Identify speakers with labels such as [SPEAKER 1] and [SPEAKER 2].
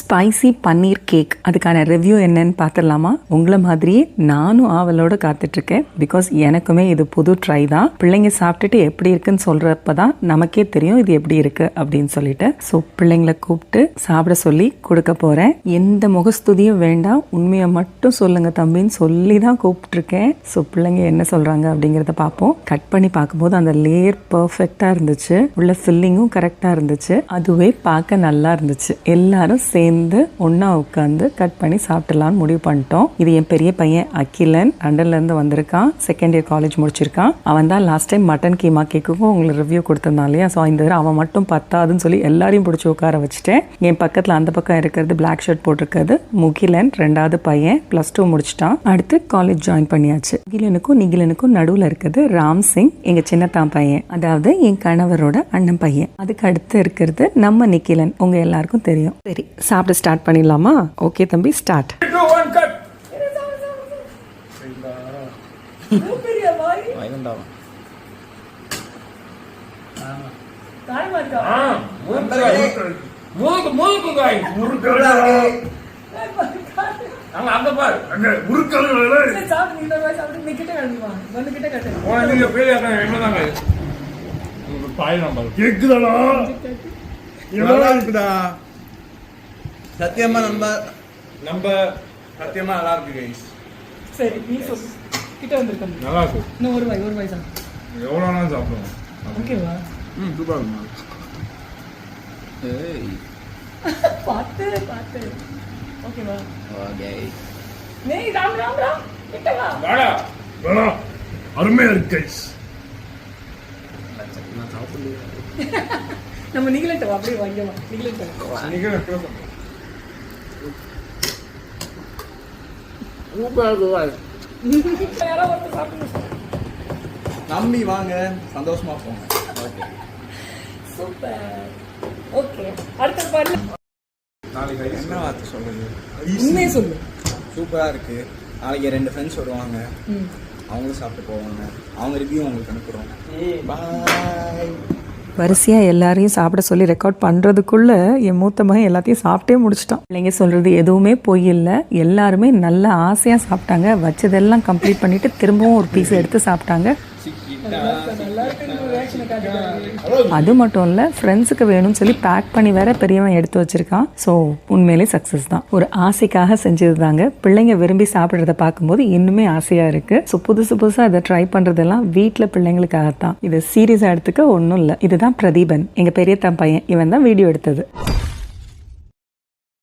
[SPEAKER 1] Spicy பன்னீர் cake. அதுக்கான review என்னன்னு பார்த்துடலாமா? உங்களை மாதிரியே நானும் ஆவலோட காத்துட்ருக்கேன். பிகாஸ் எனக்குமே இது புது ட்ரை தான். பிள்ளைங்க சாப்பிட்டுட்டு எப்படி இருக்குன்னு சொல்கிறப்ப தான் நமக்கே தெரியும் இது எப்படி இருக்குது அப்படின்னு சொல்லிட்டு. ஸோ பிள்ளைங்களை கூப்பிட்டு சாப்பிட சொல்லி கொடுக்க போகிறேன். எந்த முகஸ்துதியும் வேண்டாம், உண்மையை மட்டும் சொல்லுங்க தம்பின்னு சொல்லி தான் கூப்பிட்டுருக்கேன். ஸோ பிள்ளைங்க என்ன சொல்கிறாங்க அப்படிங்கிறத பார்ப்போம். கட் பண்ணி பார்க்கும்போது அந்த லேயர் பர்ஃபெக்டாக இருந்துச்சு, உள்ள ஃபில்லிங்கும் கரெக்டாக இருந்துச்சு. அதுவே பார்க்க நல்லா இருந்துச்சு. எல்லாரும் சேர்ந்து ஒன்றா உட்காந்து கட் பண்ணி சாப்பிடலான்னு முடிவு பண்ணிட்டோம். இது என் பெரிய பையன் அகிலன், லண்டன்லேருந்து வந்திருக்கான். செகண்ட் இயர் காலேஜ் முடிச்சிருக்கான். அவன் தான் லாஸ்ட் டைம் மட்டன் கீமா கேக்குக்கும் உங்களுக்கு ரிவ்யூ கொடுத்துருந்தான் இல்லையா? ஸோ இந்த தடவை அவன் மட்டும் பத்தாதுன்னு சொல்லி எல்லாரையும் பிடிச்சி உட்கார வச்சுட்டேன். என் பக்கத்தில் அந்த பக்கம் இருக்கிறது பிளாக் ஷர்ட் போட்டிருக்கிறது முகிலன், ரெண்டாவது பையன், +2 முடிச்சிட்டான். அடுத்து காலேஜ் ஜாயின் பண்ணியாச்சு. முகிலனுக்கும் நிகிலனுக்கும் நடுவில் இருக்கிறது ராம் சிங், எங்கள் சின்னத்தான் பையன், அதாவது என் கணவரோட அண்ணன் பையன். அதுக்கு அடுத்து இருக்கிறது நம்ம நிகிலன், உங்க எல்லாருக்கும் தெரியும். சரி, சாப்பிட ஸ்டார்ட் பண்ணிடலாமா? ஓகே தம்பி, ஸ்டார்ட்.
[SPEAKER 2] சத்தியமா நம்ம சத்தியமா நல்லா இருக்கு கைஸ்.
[SPEAKER 3] சரி, நீ சொல்லு. கிட்ட வந்திருக்க
[SPEAKER 2] நல்லா இருக்கு.
[SPEAKER 3] இன்னும் ஒரு வாய் சாப்பிடு.
[SPEAKER 2] எவ்வளவு நாளும் சாப்பிடுவோம்.
[SPEAKER 3] ஓகேவா?
[SPEAKER 2] சூப்பரா இருக்கு. ஏய்
[SPEAKER 3] பாத்து ஓகேவா?
[SPEAKER 2] ஓகே.
[SPEAKER 3] நீ ராம் கிட்ட வா.
[SPEAKER 2] வாடா அருமையா இருக்கு கைஸ். நான் சாப்பிடல.
[SPEAKER 3] நம்ம நிகிலட்ட வா, அப்படியே வாங்க வா. நிகிலட்ட
[SPEAKER 2] நம்பி வாங்க, சந்தோஷமா போங்க.
[SPEAKER 3] சூப்பர். ஓகே, அடுத்த பாரு.
[SPEAKER 2] நாளைக்கு என்ன வார்த்தை சொல்லுங்க?
[SPEAKER 3] உண்மையை சொல்லு.
[SPEAKER 2] சூப்பரா இருக்கு. நாளைக்கு 2 ஃப்ரெண்ட்ஸ் வருவாங்க, அவங்களும் சாப்பிட்டு போவாங்க. அவங்க ரிவ்யூ உங்களுக்கு அனுப்புறோம். பாய்.
[SPEAKER 1] வரிசையாக எல்லாரையும் சாப்பிட சொல்லி ரெக்கார்ட் பண்ணுறதுக்குள்ளே என் மூத்த மகன் எல்லாத்தையும் சாப்பிட்டே முடிச்சிட்டான். பிள்ளைங்க சொல்கிறது எதுவுமே பொய் இல்லை. எல்லாருமே நல்ல ஆசையாக சாப்பிட்டாங்க. வச்சதெல்லாம் கம்ப்ளீட் பண்ணிவிட்டு திரும்பவும் ஒரு பீஸ் எடுத்து சாப்பிட்டாங்க. அது மட்டும் இல்லை, ஃப்ரெண்ட்ஸுக்கு வேணும்னு சொல்லி பேக் பண்ணி வேற பெரியவன் எடுத்து வச்சிருக்கான். ஸோ உண்மையிலே சக்ஸஸ் தான். ஒரு ஆசைக்காக செஞ்சது தாங்க. பிள்ளைங்க விரும்பி சாப்பிட்றத பார்க்கும்போது இன்னுமே ஆசையாக இருக்குது. ஸோ புதுசாக இதை ட்ரை பண்ணுறதெல்லாம் வீட்டில் பிள்ளைங்களுக்காகத்தான். இது சீரியஸாக எடுத்துக்க ஒன்றும் இல்லை. இதுதான் பிரதீபன், எங்கள் பெரிய பையன். இவன் தான் வீடியோ எடுத்தது.